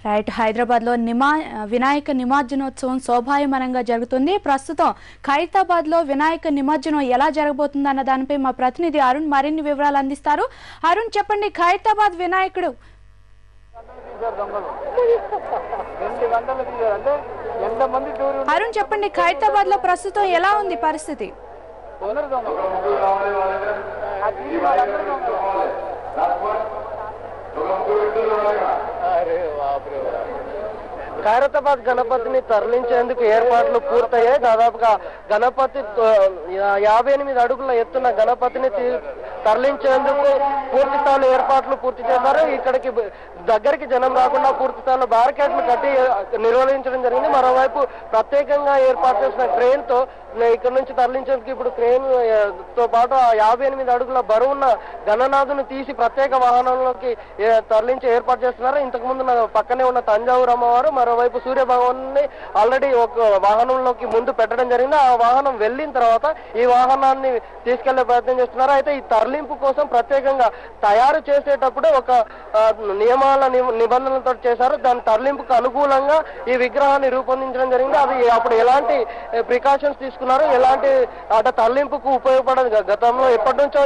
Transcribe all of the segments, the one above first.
Right. హైదరాబాద్లో వినాయక నిమజ్జనోత్సవం శోభాయమానంగా జరుగుతుంది. ప్రస్తుతం ఖైరతాబాద్లో వినాయక నిమజ్జనం ఎలా జరగబోతుందన్న దానిపై మా ప్రతినిధి అరుణ్ మరిన్ని వివరాలు అందిస్తారు. అరుణ్, చెప్పండి, ఖైరతాబాద్ వినాయకుడు అరుణ్ చెప్పండి, ఖైరతాబాద్ లో ప్రస్తుతం ఎలా ఉంది పరిస్థితి? ఖైరతాబాద్ గణపతిని తరలించేందుకు ఏర్పాట్లు పూర్తయ్యాయి. దాదాపుగా గణపతి 58 అడుగుల ఎత్తున గణపతిని తరలించేందుకు పూర్తి స్థాయిలో ఏర్పాట్లు పూర్తి చేశారు. ఇక్కడికి దగ్గరికి జనం రాకుండా పూర్తి స్థాయిలో బ్యారికేడ్లు కట్టి నిర్వహించడం జరిగింది. మరోవైపు ప్రత్యేకంగా ఏర్పాటు చేసిన క్రేన్ తో ఇక్కడ నుంచి తరలించేందుకు ఇప్పుడు క్రేన్ తో పాటు 58 అడుగుల బరువున్న గణనాథుని తీసి ప్రత్యేక వాహనంలోకి తరలించి ఏర్పాటు చేస్తున్నారు. ఇంతకు ముందు పక్కనే ఉన్న తంజావూరు అమ్మవారు, మరోవైపు సూర్యభగవాన్ని ఆల్రెడీ ఒక వాహనంలోకి ముందు పెట్టడం జరిగింది. ఆ వాహనం వెళ్ళిన తర్వాత ఈ వాహనాన్ని తీసుకెళ్లే ప్రయత్నం చేస్తున్నారు. అయితే ఈ తరలింపు కోసం ప్రత్యేకంగా తయారు చేసేటప్పుడే ఒక నిబంధనలతో చేశారు. దాని తరలింపుకు అనుకూలంగా ఈ విగ్రహాన్ని రూపొందించడం జరిగింది. అది అప్పుడు ఎలాంటి ప్రికాషన్స్ తీసుకున్నారు, ఎలాంటి తరలింపుకు ఉపయోగపడదు. గతంలో ఎప్పటి నుంచో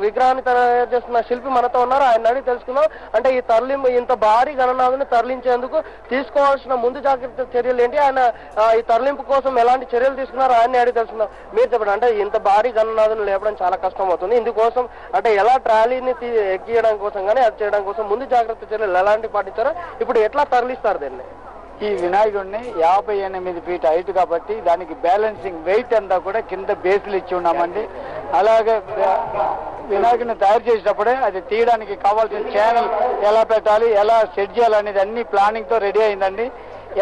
విగ్రహాన్ని తయారు చేస్తున్న శిల్పి మనతో ఉన్నారు, ఆయన అడిగి తెలుసుకుందాం. అంటే ఈ తరలింపు, ఇంత భారీ గణనాథుని తరలించేందుకు తీసుకోవాల్సిన ముందు జాగ్రత్త చర్యలు ఏంటి, ఆయన ఈ తరలింపు కోసం ఎలాంటి చర్యలు తీసుకున్నారు ఆయన అడిగి తెలుసుకుందాం. మీరు చెప్పండి, అంటే ఇంత భారీ గణనాథుని లేపడం చాలా కష్టం అవుతుంది. ఇందుకోసం అంటే ఎలా ట్రాలీని ఎక్కియడం కోసం కానీ అది చేయడం కోసం ముందు జాగ్రత్త చర్యలు ఎలాంటి పాటించారో, ఇప్పుడు ఎట్లా తరలిస్తారు దీన్ని? ఈ వినాయకుడిని 58 ఫీట్ హైట్ కాబట్టి దానికి బ్యాలెన్సింగ్ వెయిట్ అంతా కూడా కింద బేస్లు ఇచ్చి ఉన్నామండి. అలాగే వినాయకుడిని తయారు చేసేటప్పుడే అది తీయడానికి కావాల్సిన ఛానల్ ఎలా పెట్టాలి, ఎలా సెట్ చేయాలనేది అన్ని ప్లానింగ్ తో రెడీ అయిందండి.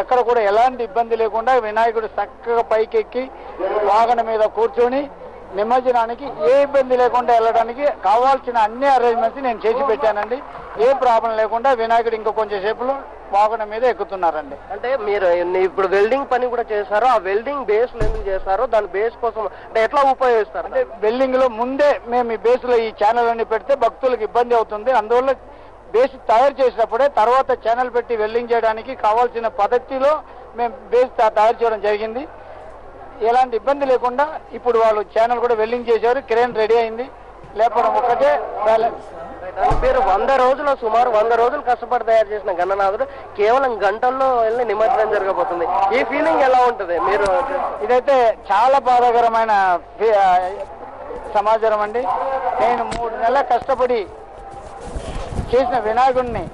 ఎక్కడ కూడా ఎలాంటి ఇబ్బంది లేకుండా వినాయకుడు చక్కగా పైకెక్కి వాహనం మీద కూర్చొని నిమజ్జనానికి ఏ ఇబ్బంది లేకుండా వెళ్ళడానికి కావాల్సిన అన్ని అరేంజ్మెంట్స్ నేను చేసి పెట్టానండి. ఏ ప్రాబ్లం లేకుండా వినాయకుడు ఇంకా కొంచెం సేపులో వాహనం మీద ఎక్కుతున్నారండి. అంటే మీరు ఇప్పుడు వెల్డింగ్ పని కూడా చేశారు, ఆ వెల్డింగ్ బేస్ ఎందుకు చేశారో దాని బేస్ కోసం అంటే ఎట్లా ఉపయోగిస్తారు? అంటే వెల్డింగ్ లో ముందే మేము ఈ బేస్ లో ఈ ఛానల్ అన్ని పెడితే భక్తులకు ఇబ్బంది అవుతుంది. అందువల్ల బేస్ తయారు చేసినప్పుడే తర్వాత ఛానల్ పెట్టి వెల్డింగ్ చేయడానికి కావాల్సిన పద్ధతిలో మేము బేస్ తయారు చేయడం జరిగింది. ఎలాంటి ఇబ్బంది లేకుండా ఇప్పుడు వాళ్ళు ఛానల్ కూడా వెల్డింగ్ చేశారు, క్రేన్ రెడీ అయింది, లేపడం ఒకటే బ్యాలెన్స్. మీరు 100 రోజులు సుమారు 100 రోజులు కష్టపడి తయారు చేసిన గణనాథుడు కేవలం గంటల్లో వెళ్ళి నిమజ్జనం జరగబోతుంది. ఈ ఫీలింగ్ ఎలా ఉంటుంది? మీరు ఇదైతే చాలా బాధాకరమైన సమాచారం అండి. నేను 3 నెలల కష్టపడి చేసిన వినాయకుడిని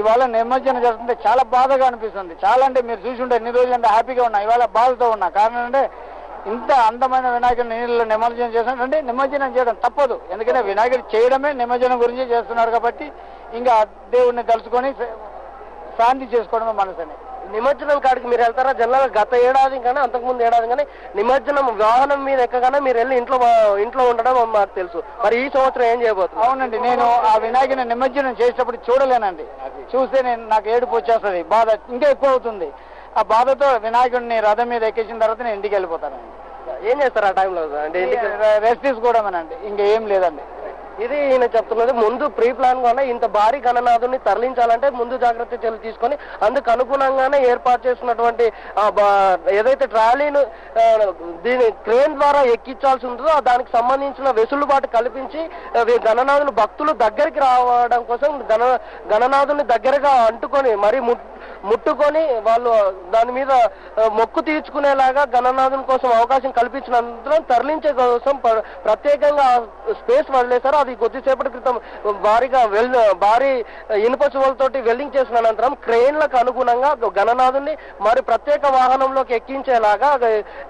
ఇవాళ నిమజ్జనం జరుగుతుంటే చాలా బాధగా అనిపిస్తుంది. చాలా అంటే మీరు చూసి ఉంటే ఎన్ని రోజులు అంటే హ్యాపీగా ఉన్నా, ఇవాళ బాధతో ఉన్నా. కారణం అంటే ఇంత అందమైన వినాయకుడిని నీళ్ళలో నిమజ్జనం చేసినట్టు నిమజ్జనం చేయడం తప్పదు. ఎందుకంటే వినాయకుడు చేయడమే నిమజ్జనం గురించి చేస్తున్నారు కాబట్టి ఇంకా దేవుడిని తలుచుకొని శాంతి చేసుకోవడమే మనసుని. నిమజ్జనం కాడికి మీరు వెళ్తారా? జనరల్ గత ఏడాది కానీ అంతకుముందు ఏడాది కానీ నిమజ్జనం వాహనం మీద ఎక్కగానే మీరు వెళ్ళి ఇంట్లో ఉండడం మాకు తెలుసు. మరి ఈ సంవత్సరం ఏం చేయబోతుంది? అవునండి, నేను ఆ వినాయకుని నిమజ్జనం చేసేటప్పుడు చూడలేనండి. చూస్తే నాకు ఏడుపు వచ్చేస్తుంది, బాధ ఇంకా ఎక్కువ అవుతుంది. ఆ బాధతో వినాయకుడిని రథం మీద ఎక్కించిన తర్వాత నేను ఇంటికి వెళ్ళిపోతానండి. ఏం చేస్తారు ఆ టైంలో? అంటే రెస్ట్ తీసుకోవడమేనండి, ఇంకా ఏం లేదండి. ఇది ఈయన చెప్తున్నది. ముందు ప్రీ ప్లాన్ గా ఇంత భారీ గణనాథుని తరలించాలంటే ముందు జాగ్రత్త చర్యలు తీసుకొని అందుకు అనుగుణంగానే ఏర్పాటు చేసినటువంటి ఏదైతే ట్రాలీను దీని క్రేన్ ద్వారా ఎక్కించాల్సి ఉంటుందో దానికి సంబంధించిన వెసులుబాటు కల్పించి గణనాథులు భక్తులు దగ్గరికి రావడం కోసం గణనాథుని దగ్గరగా అంటుకొని మరి ముట్టుకొని వాళ్ళు దాని మీద మొక్కు తీర్చుకునేలాగా గణనాథుని కోసం అవకాశం కల్పించినందున తరలించే కోసం ప్రత్యేకంగా స్పేస్ వదిలేశారు. అది కొద్దిసేపటి క్రితం భారీ ఇనుప చువలతోటి వెల్డింగ్ చేసిన అనంతరం క్రెయిన్లకు అనుగుణంగా గణనాథుని మరి ప్రత్యేక వాహనంలోకి ఎక్కించేలాగా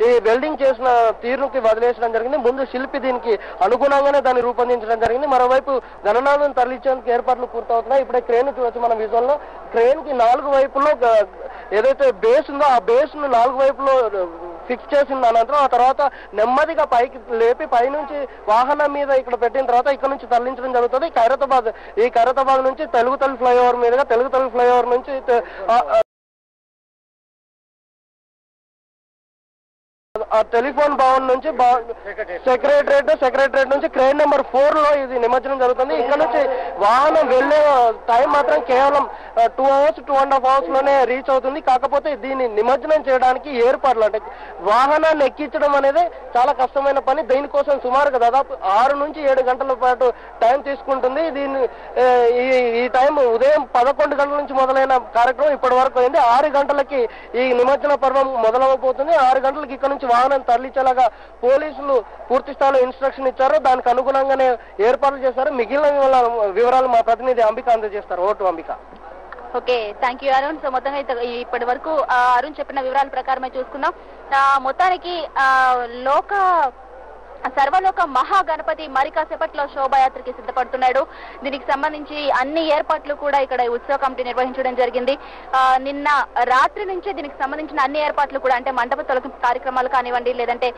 ఈ వెల్డింగ్ చేసిన తీరుకి వదిలేసడం జరిగింది. ముందు శిల్పి దీనికి అనుగుణంగానే దాన్ని రూపొందించడం జరిగింది. మరోవైపు గణనాథుని తరలించేందుకు ఏర్పాట్లు పూర్తవుతున్నాయి. ఇప్పుడే క్రేన్ చూడొచ్చు మన విజువల్లో. క్రేన్ కి 4 వైపుల్లో ఏదైతే బేస్ ఉందో ఆ బేస్ ను 4 వైపులో ఫిక్స్ చేసిన అనంతరం ఆ తర్వాత నెమ్మదిగా పైకి లేపి పైనుంచి వాహనం మీద ఇక్కడ పెట్టిన తర్వాత ఇక్కడ నుంచి తరలించడం జరుగుతుంది. ఖైరతాబాద్ నుంచి తెలుగుతల్లి ఫ్లైఓవర్ మీదుగా తెలుగుతల్లి ఫ్లైఓవర్ నుంచి టెలిఫోన్ భవన్ నుంచి సెక్రటరేట్ నుంచి క్రేన్ నెంబర్ 4 లో ఇది నిమజ్జనం జరుగుతుంది. ఇక్కడ నుంచి వాహనం వెళ్లే టైం మాత్రం కేవలం 2 hours 2.5 hours లోనే రీచ్ అవుతుంది. కాకపోతే దీన్ని నిమజ్జనం చేయడానికి ఏర్పాట్లు అంటే వాహనాన్ని ఎక్కించడం అనేది చాలా కష్టమైన పని. దీనికోసం సుమారుగా దాదాపు 6 నుంచి 7 గంటల పాటు టైం తీసుకుంటుంది. దీన్ని ఈ టైం ఉదయం 11 గంటల నుంచి మొదలైన కార్యక్రమం ఇప్పటి వరకు అయింది. 6 గంటలకి ఈ నిమజ్జన పర్వం మొదలవబోతుంది. 6 గంటలకి ఇక్కడ నుంచి వాహనం తరలించేలాగా పోలీసులు పూర్తి స్థాయిలో ఇన్స్ట్రక్షన్ ఇచ్చారు. దానికి అనుగుణంగానే ఏర్పాట్లు చేశారు. మిగిలిన వివరాలు మా ప్రతినిధి అంబిక అందజేస్తారు. Vote Ambika. Okay, thank you Arun. So మొత్తంగా ఇప్పటి వరకు అరుణ్ చెప్పిన వివరాల ప్రకారమే చూసుకుందాం. మొత్తానికి సర్వలోక మహాగణపతి మరి కాసేపట్లో శోభాయాత్రకి సిద్ధపడుతున్నాడు. దీనికి సంబంధించి అన్ని ఏర్పాట్లు కూడా ఇక్కడ ఉత్సవ కమిటీ నిర్వహించడం జరిగింది. నిన్న రాత్రి నుంచే దీనికి సంబంధించిన అన్ని ఏర్పాట్లు కూడా అంటే మండప తొలగింపు కార్యక్రమాలు కానివ్వండి, లేదంటే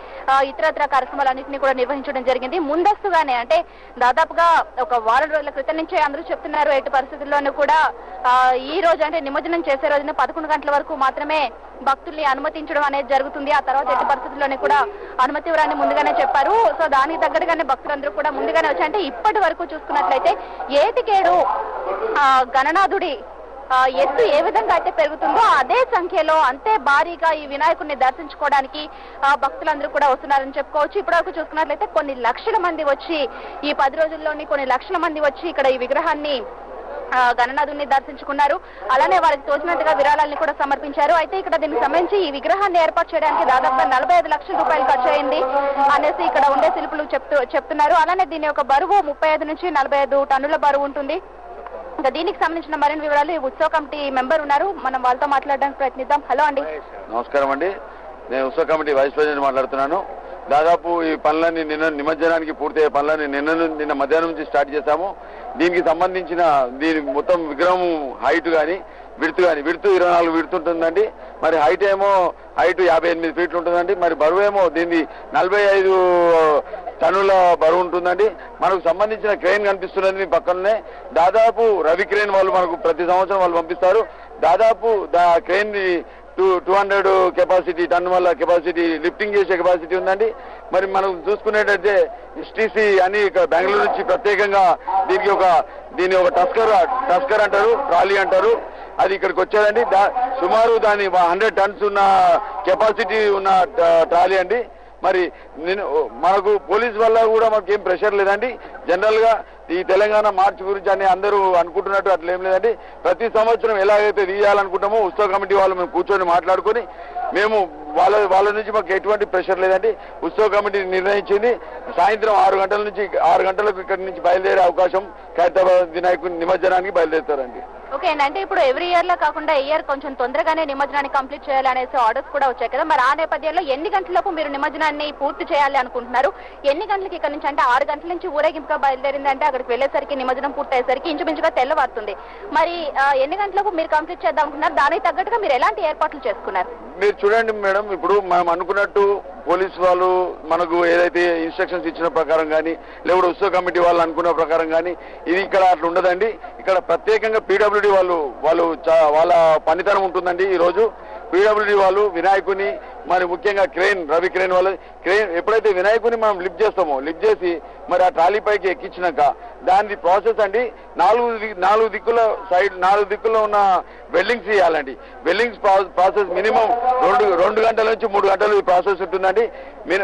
ఇతరత్ర కార్యక్రమాలన్నింటినీ కూడా నిర్వహించడం జరిగింది. ముందస్తుగానే అంటే దాదాపుగా ఒక వారం రోజుల క్రితం నుంచే అందరూ చెప్తున్నారు ఎటు పరిస్థితుల్లోనూ కూడా ఈ రోజు అంటే నిమజ్జనం చేసే రోజున 11 గంటల వరకు మాత్రమే భక్తుల్ని అనుమతించడం అనేది జరుగుతుంది. ఆ తర్వాత ఎట్టి పరిస్థితుల్లోనే కూడా అనుమతి ఇవ్వడాన్ని ముందుగానే చెప్పారు. సో దానికి తగ్గట్టుగానే భక్తులందరూ కూడా ముందుగానే వచ్చి అంటే ఇప్పటి వరకు చూసుకున్నట్లయితే ఏటికేడు గణనాథుడి ఎత్తు ఏ విధంగా అయితే పెరుగుతుందో అదే సంఖ్యలో అంతే భారీగా ఈ వినాయకుడిని దర్శించుకోవడానికి భక్తులందరూ కూడా వస్తున్నారని చెప్పుకోవచ్చు. ఇప్పటివరకు చూసుకున్నట్లయితే కొన్ని లక్షల మంది వచ్చి ఈ 10 రోజుల్లోని కొన్ని లక్షల మంది వచ్చి ఇక్కడ ఈ విగ్రహాన్ని గణనాథుని దర్శించుకున్నారు. అలానే వారికి తోచినట్టుగా విరాళాలను కూడా సమర్పించారు. అయితే ఇక్కడ దీనికి సంబంధించి ఈ విగ్రహాన్ని ఏర్పాటు చేయడానికి దాదాపుగా 45 లక్షల రూపాయలు ఖర్చు అయింది అనేసి ఇక్కడ ఉండే శిల్పులు చెప్తున్నారు. అలానే దీని యొక్క బరువు 35 నుంచి 45 టన్నుల బరువు ఉంటుంది. ఇంకా దీనికి సంబంధించిన మరిన్ని వివరాలు ఈ ఉత్సవ కమిటీ మెంబర్ ఉన్నారు, మనం వాళ్ళతో మాట్లాడడానికి ప్రయత్నిద్దాం. హలో అండి. నమస్కారం అండి, నేను ఉత్సవ కమిటీ వైస్ ప్రెసిడెంట్ మాట్లాడుతున్నాను. దాదాపు ఈ పనులన్నీ నిమజ్జనానికి పూర్తయ్యే పనులని నిన్న మధ్యాహ్నం నుంచి స్టార్ట్ చేశాము. దీనికి సంబంధించిన దీని మొత్తం విగ్రహం హైట్ కానీ విడ్త్ 24 విడ్త్ ఉంటుందండి. మరి హైట్ 58 ఫీట్లు ఉంటుందండి. మరి బరువు ఏమో దీన్ని 45 టన్నుల బరువు ఉంటుందండి. మనకు సంబంధించిన క్రెయిన్ కనిపిస్తున్నది మీ పక్కనే. దాదాపు రవి క్రెయిన్ వాళ్ళు మనకు ప్రతి సంవత్సరం వాళ్ళు పంపిస్తారు. దాదాపు క్రెయిన్ 200 కెపాసిటీ టన్ను వల్ల కెపాసిటీ లిఫ్టింగ్ చేసే కెపాసిటీ ఉందండి. మరి మనం చూసుకునేటైతే ఎస్టీసీ అని బెంగళూరు నుంచి ప్రత్యేకంగా దీని ఒక టస్కర్ అంటారు, ట్రాలీ అంటారు, అది ఇక్కడికి వచ్చారండి. సుమారు దాని 100 టన్స్ ఉన్న కెపాసిటీ ఉన్న ట్రాలీ అండి. మరి మనకు పోలీస్ వల్ల కూడా మనకి ఏం ప్రెషర్ లేదండి. జనరల్ గా ఈ తెలంగాణ మార్చ్ గురించి అని అందరూ అనుకుంటున్నట్టు అట్లా ఏం లేదండి. ప్రతి సంవత్సరం ఎలాగైతే తీయాలనుకుంటామో ఉత్సవ కమిటీ వాళ్ళు మేము కూర్చొని మాట్లాడుకొని మేము వాళ్ళ నుంచి మాకు ఎటువంటి ప్రెషర్ లేదండి. ఉత్సవ కమిటీ నిర్ణయించింది సాయంత్రం 6 గంటల నుంచి 6 గంటలకు ఇక్కడి నుంచి బయలుదేరే అవకాశం ఖైరతాబాద్ వినాయకుడి నిమజ్జనానికి బయలుదేరుతారండి. ఓకే అండి, అంటే ఇప్పుడు ఎవ్రీ ఇయర్ లో కాకుండా ఇయర్ కొంచెం తొందరగానే నిమజ్జనాన్ని కంప్లీట్ చేయాలనేసి ఆర్డర్స్ కూడా వచ్చాయి కదా, మరి ఆ నేపథ్యంలో ఎన్ని గంటలకు మీరు నిమజ్జనాన్ని పూర్తి చేయాలి అనుకుంటున్నారు? ఎన్ని గంటలకి ఇక్కడ నుంచి అంటే 6 గంటల నుంచి ఊరేగింపుగా బయలుదేరిందంటే అక్కడికి వెళ్లేసరికి నిమజ్జనం పూర్తి అయ్యేసరికి ఇంచుమించుగా తెల్లవారుతుంది. మరి ఎన్ని గంటలకు మీరు కంప్లీట్ చేద్దాం అనుకున్నారు? దానికి తగ్గట్టుగా మీరు ఎలాంటి ఏర్పాట్లు చేసుకున్నారు? మీరు చూడండి మేడం, ఇప్పుడు మనం అనుకున్నట్టు పోలీసు వాళ్ళు మనకు ఏదైతే ఇన్స్ట్రక్షన్స్ ఇచ్చిన ప్రకారం కానీ లేకపోతే ఉత్సవ కమిటీ వాళ్ళు అనుకున్న ప్రకారం కానీ ఇది ఇక్కడ అట్లా ఉండదండి. ఇక్కడ ప్రత్యేకంగా పీడబ్ల్యూడీ వాళ్ళ పనితనం ఉంటుందండి. ఈ రోజు పీడబ్ల్యూడీ వాళ్ళు వినాయకుని మరి ముఖ్యంగా రవి క్రెయిన్ వాళ్ళు ఎప్పుడైతే వినాయకుని మనం లిఫ్ట్ చేసి మరి ఆ ట్రాలీ పైకి ఎక్కించినాక దాని ప్రాసెస్ అండి 4 దిక్కుల్లో ఉన్న వెల్డింగ్స్ చేయాలండి. వెల్డింగ్స్ ప్రాసెస్ మినిమం 2 గంటల నుంచి 3 గంటలు ఈ ప్రాసెస్ ఉంటుందండి.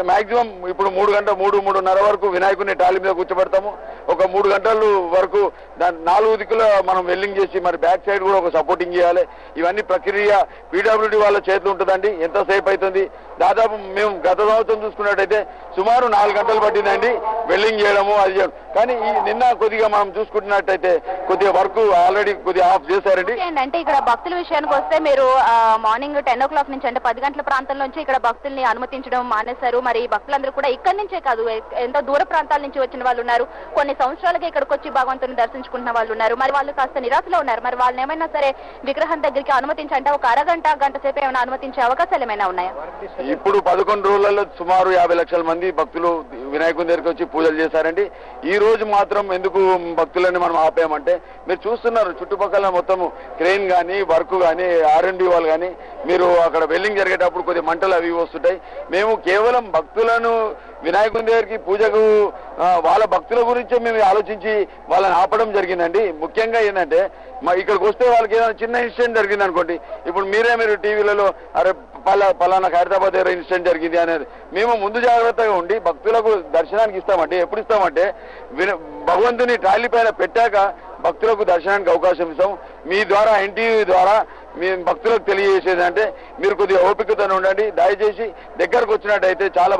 మాక్సిమం ఇప్పుడు 3:30 వరకు వినాయకుని ట్రాలీ మీద కూర్చోబెడతాము. ఒక 3 గంటల వరకు దాని 4 దిక్కులో మనం వెల్డింగ్ చేసి మరి బ్యాక్ సైడ్ కూడా ఒక సపోర్టింగ్ చేయాలి. ఇవన్నీ ప్రక్రియ పీడబ్ల్యూడీ వాళ్ళ చేతిలో ఉంటుందండి. ఎంతసేపు అవుతుంది? దాదాపు మేము గత సంవత్సరం చూసుకున్నట్టయితే సుమారు 4 గంటలు పట్టిందండి వెల్డింగ్ చేయడము అది చేయడం. కానీ నిన్న కొద్దిగా మనం చూసుకుంటున్నట్టయితే కొద్దిగా వర్క్ ఆల్రెడీ కొద్దిగా ఆఫ్ చేశారండి. అంటే ఇక్కడ భక్తుల విషయానికి వస్తే మీరు మార్నింగ్ 10 o'clock నుంచి అంటే 10 గంటల ప్రాంతం నుంచి ఇక్కడ భక్తుల్ని అనుమతించడం మానేశారు. మరి భక్తులందరూ కూడా ఇక్కడి నుంచే కాదు ఎంతో దూర ప్రాంతాల నుంచి వచ్చిన వాళ్ళు ఉన్నారు, కొన్ని సంవత్సరాలుగా ఇక్కడికి వచ్చి భగవంతుని దర్శించుకుంటున్న వాళ్ళు ఉన్నారు. మరి వాళ్ళు కాస్త నిరాశలో ఉన్నారు. మరి వాళ్ళని ఏమైనా సరే విగ్రహం దగ్గరికి అనుమతించంటే ఒక అరగంట గంట సేపు ఏమైనా అనుమతించే అవకాశాలు ఏమైనా ఉన్నాయా? ఇప్పుడు 11 రోజులలో సుమారు 50 లక్షల మంది భక్తులు వినాయకుని దగ్గరికి వచ్చి పూజలు చేశారండి. ఈ రోజు మాత్రం ఎందుకు భక్తులని మనం ఆపామంటే, మీరు చూస్తున్నారు చుట్టుపక్కల మొత్తం క్రెయిన్ కానీ వర్క్ కానీ R&D వాళ్ళు కానీ, మీరు అక్కడ వెల్డింగ్ జరిగేటప్పుడు కొద్ది మంటలు అవి వస్తుంటాయి. మేము కేవలం భక్తులను వినాయకుని దగ్గరికి పూజకు వాళ్ళ భక్తుల గురించే మేము ఆలోచించి వాళ్ళని ఆపడం జరిగిందండి. ముఖ్యంగా ఏంటంటే ఇక్కడికి వస్తే వాళ్ళకి ఏదైనా చిన్న ఇన్సిడెంట్ జరిగింది అనుకోండి, ఇప్పుడు మీరు టీవీలలో అరే పలానా ఖైరతాబాద్ దగ్గర ఇన్సిడెంట్ జరిగింది అనేది మేము ముందు జాగ్రత్తగా ఉండి భక్తులకు దర్శనానికి ఇస్తామంటే, ఎప్పుడు ఇస్తామంటే భగవంతుని ట్రాలీ పైన పెట్టాక భక్తులకు దర్శనానికి అవకాశం ఇస్తాం. మీ ద్వారా ఎన్టీవీ ద్వారా మీ భక్తులకు తెలియజేసేది అంటే మీరు కొద్దిగా ఓపికతో ఉండండి. దయచేసి దగ్గరకు వచ్చినట్టయితే చాలా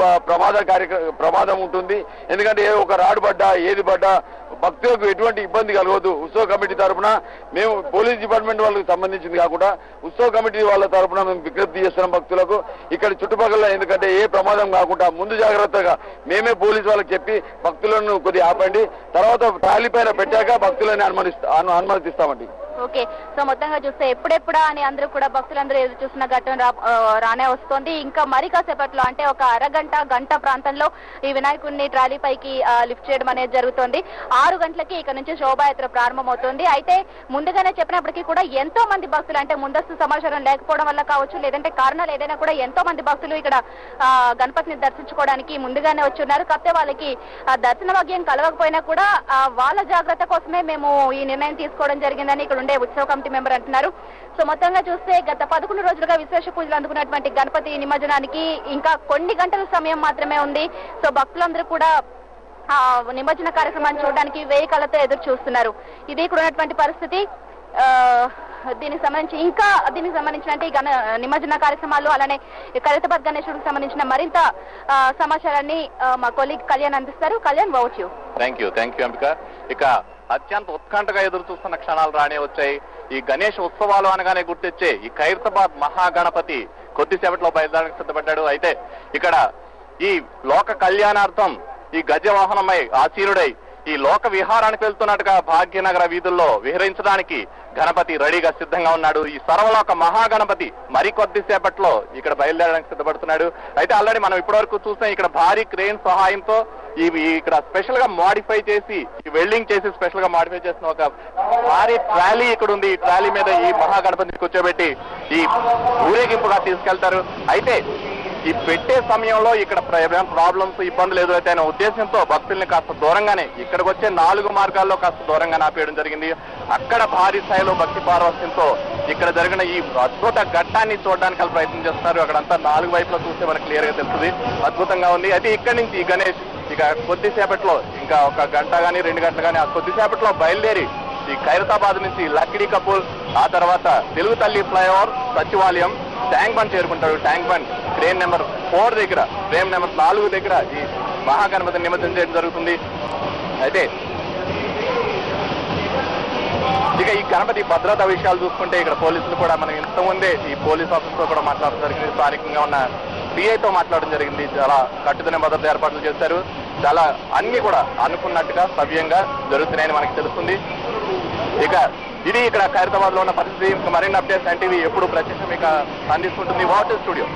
ప్రమాదం ఉంటుంది. ఎందుకంటే ఒక రాడ్ పడ్డా ఏది పడ్డా భక్తులకు ఎటువంటి ఇబ్బంది కలగదు. ఉత్సవ కమిటీ తరఫున మేము పోలీస్ డిపార్ట్మెంట్ వాళ్ళకి సంబంధించింది కాకుండా ఉత్సవ కమిటీ వాళ్ళ తరఫున మేము విజ్ఞప్తి చేస్తున్నాం భక్తులకు. ఇక్కడ చుట్టుపక్కల ఎందుకంటే ఏ ప్రమాదం కాకుండా ముందు జాగ్రత్తగా మేమే పోలీసు వాళ్ళకి చెప్పి భక్తులను కొద్దిగా ఆపండి. తర్వాత ట్రాలీ పైన పెట్టాక భక్తులని అనుమతిస్తామండి. ఓకే, సో మొత్తంగా చూస్తే ఎప్పుడెప్పుడా అని అందరూ కూడా భక్తులందరూ ఎదురు చూస్తున్న ఘటన రానే వస్తోంది. ఇంకా మరి కాసేపట్లో అంటే ఒక గంట ప్రాంతంలో ఈ వినాయకుడిని ట్రాలీ పైకి లిఫ్ట్ చేయడం అనేది జరుగుతోంది. 6 గంటలకి ఇక్కడ నుంచి శోభాయాత్ర ప్రారంభమవుతోంది. అయితే ముందుగానే చెప్పినప్పటికీ కూడా ఎంతో మంది భక్తులు, అంటే ముందస్తు సమాచారం లేకపోవడం వల్ల కావచ్చు, లేదంటే కారణాలు ఏదైనా కూడా ఎంతో మంది భక్తులు ఇక్కడ గణపతిని దర్శించుకోవడానికి ముందుగానే వచ్చున్నారు. కాకపోతే వాళ్ళకి దర్శన భాగ్యం కలవకపోయినా కూడా వాళ్ళ జాగ్రత్త కోసమే మేము ఈ నిర్ణయం తీసుకోవడం జరిగిందని ఇక్కడ ఉండే ఉత్సవ కమిటీ మెంబర్ అంటున్నారు. సో మొత్తంగా చూస్తే గత 11 రోజులుగా విశేష పూజలు అందుకున్నటువంటి గణపతి నిమజ్జనానికి ఇంకా కొన్ని గంటల సమయం మాత్రమే ఉంది. సో భక్తులందరూ కూడా నిమజ్జన కార్యక్రమాన్ని చూడడానికి వేయి కళ్ళతో ఎదురు చూస్తున్నారు. ఇది ఇక్కడ ఉన్నటువంటి పరిస్థితి. దీనికి సంబంధించిన అంటే నిమజ్జన కార్యక్రమాలు, అలానే ఖైరతాబాద్ గణేశుడికి సంబంధించిన మరింత సమాచారాన్ని మా కొలీగ్ కళ్యాణ్ అందిస్తారు. Kalyan, over you. Thank you Ambika. ఇక అత్యంత ఉత్కంఠగా ఎదురు చూస్తున్న క్షణాలు రానే వచ్చాయి. ఈ గణేష్ ఉత్సవాలు అనగానే గుర్తొచ్చే ఈ ఖైరతాబాద్ మహాగణపతి కొద్దిసేపట్లో బయలుదేరడానికి సిద్ధపడ్డాడు. అయితే ఇక్కడ ఈ లోక కళ్యాణార్థం ఈ గజవాహనమై ఆసీనుడై ఈ లోక విహారానికి వెళ్తున్నట్టుగా భాగ్యనగర వీధుల్లో విహరించడానికి గణపతి రెడీగా సిద్ధంగా ఉన్నాడు. ఈ సర్వలోక మహాగణపతి మరికొద్దిసేపట్లో ఇక్కడ బయలుదేరడానికి సిద్ధపడుతున్నాడు. అయితే ఆల్రెడీ మనం ఇప్పటివరకు చూసాం, ఇక్కడ భారీ క్రేన్ సహాయంతో ఇక్కడ స్పెషల్ గా మాడిఫై చేసి వెల్డింగ్ చేసి స్పెషల్ గా మాడిఫై చేసిన ఒక భారీ ట్రాలీ ఇక్కడ ఉంది. ఈ ట్రాలీ మీద ఈ మహాగణపతిని కూర్చోబెట్టి ఈ ఊరేగింపుగా తీసుకెళ్తారు. అయితే ఈ పెట్టే సమయంలో ఇక్కడ ప్రాబ్లమ్స్ ఇబ్బందులు ఎదురైతే ఉద్దేశంతో భక్తుల్ని కాస్త దూరంగానే ఇక్కడికి వచ్చే 4 మార్గాల్లో కాస్త దూరంగా ఆపేయడం జరిగింది. అక్కడ భారీ స్థాయిలో భక్తి పారవస్యంతో ఇక్కడ జరిగిన ఈ అద్భుత ఘట్టాన్ని చూడడానికి ప్రయత్నం చేస్తున్నారు. అక్కడంతా 4 వైపులో చూస్తే మనకు క్లియర్ గా తెలుస్తుంది. అద్భుతంగా ఉంది. అయితే ఇక్కడి నుంచి ఈ గణేష్ ఇక కొద్దిసేపట్లో ఇంకా 1 గంట కానీ 2 గంటలు కానీ ఆ కొద్దిసేపట్లో బయలుదేరి ఈ ఖైరతాబాద్ నుంచి లక్డీ కపూల్, ఆ తర్వాత తెలుగు తల్లి ఫ్లైఓవర్, సచివాలయం, ట్యాంక్ బండ్ చేరుకుంటాడు. ట్యాంక్ బండ్ క్రేన్ నెంబర్ 4 దగ్గర, ఫ్రేమ్ నెంబర్ 4 దగ్గర ఈ మహాగణపతిని నిమజ్జనం చేయడం జరుగుతుంది. అయితే ఇక ఈ గణపతి భద్రతా విషయాలు చూసుకుంటే ఇక్కడ పోలీసులు కూడా మనం ఇంతకుముందే ఈ పోలీస్ ఆఫీసర్తో కూడా మాట్లాడడం జరిగింది. స్థానికంగా ఉన్న PIతో మాట్లాడడం జరిగింది. చాలా కట్టుదిన భద్రత ఏర్పాట్లు చేశారు. చాలా అన్ని కూడా అనుకున్నట్టుగా సవ్యంగా జరుగుతున్నాయని మనకి తెలుస్తుంది. ఇక ఇది ఇక్కడ ఖైరతాబాద్ లో ఉన్న పరిస్థితి. ఇంకా మరిన్ని అప్డేట్స్ ఎన్టీవీ ఎప్పుడు ప్రత్యక్షం ఇక అందిస్తుంటుంది. Water studio.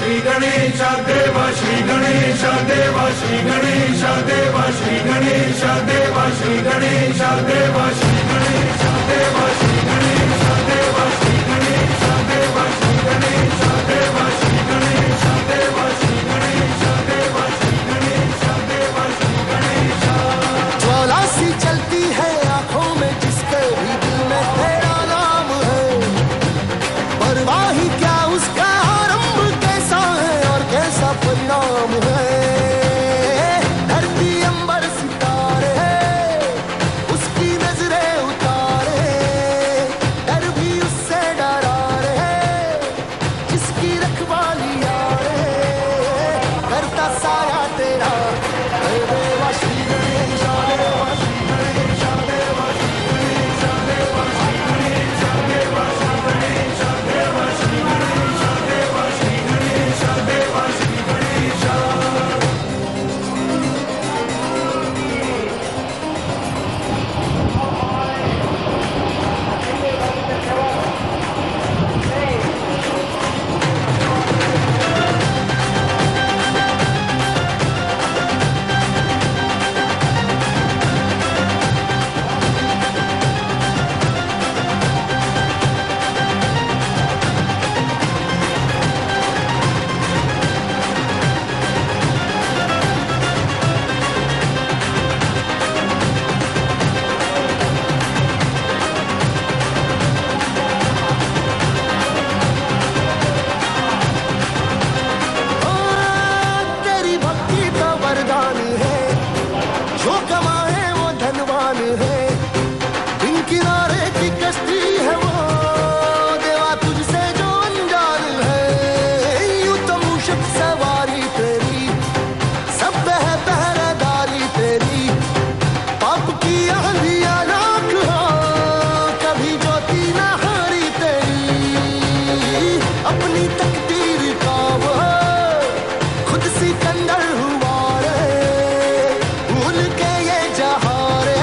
श्री गणेश देव श्री गणेश देव श्री गणेश देव श्री गणेश देव श्री गणेश देव श्री गणेश देव श्री गणेश देव श्री गणेश देव श्री गणेश देव श्री गणेश देव श्री गणेश देव श्री गणेश देव श्री गणेश। ज्वाला सी चलती है आंखों में जिसके भी दिल में तेरा नाम है, परवाही क्या उसका आरंभ कैसा है और कैसा परिणाम है। धरती अंबर सितारे उसकी नजरें उतारे, डर भी उससे डरा रे जिसकी रखवाली यारे, करता साया तेरा हे देवा श्री गणेश देवा श्री गणेश देवा श्री गणेश देवा श्री गणेश देवा श्री गणेश देवा श्री गणेश देवा श्री गणेश देवा श्री गणेश। तेरी भक्ति का वरदान है, जो कमाए वो धनवान है, बिन किनारे की कश्ती है वो देवा तुझसे जो अनजान है। यूं तो मूषक सवारी तेरी, सब है पहरेदारी तेरी, पाप की आंधियां लाख हो कभी ज्योति न हारी तेरी, अपनी तकदीर का वो खुद सिकंदर हुआ रे, भूल के ये जहां रे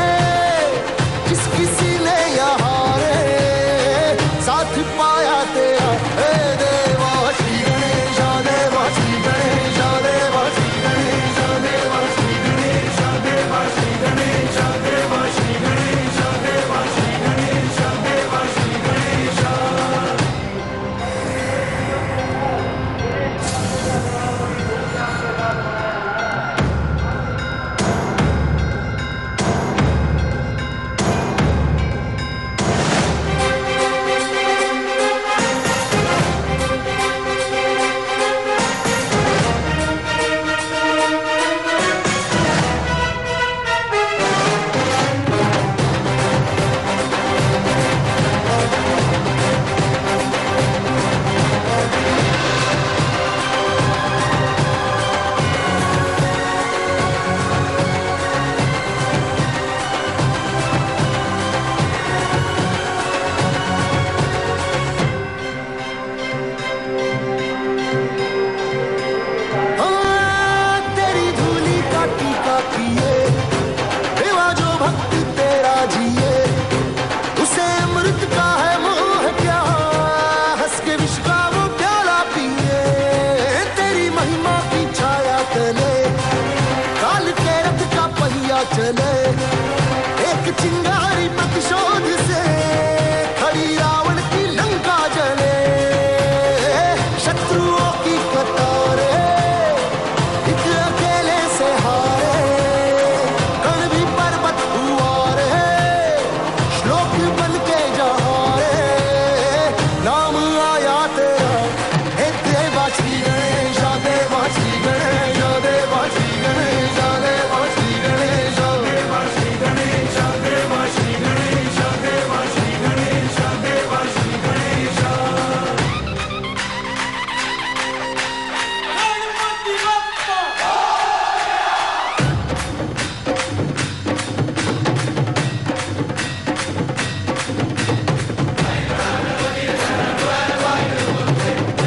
जिस किसी ने यहाँ रे साथ पाया तेरा हे देवा श्री गणेश देवा श्री गणेश देवा श्री गणेश देवा श्री गणेश देवा श्री गणेश देवा श्री गणेश देवा श्री गणेश देवा श्री गणेश। तेरी धूली का टीका किए देवा जो भक्त तेरा जिए, उसे अमृत का है मोह क्या, हंस के विष का वो प्याला पिए। तेरी महिमा की छाया तले काल के रथ का पहिया चले, एक चिंगारी प्रतिशोध से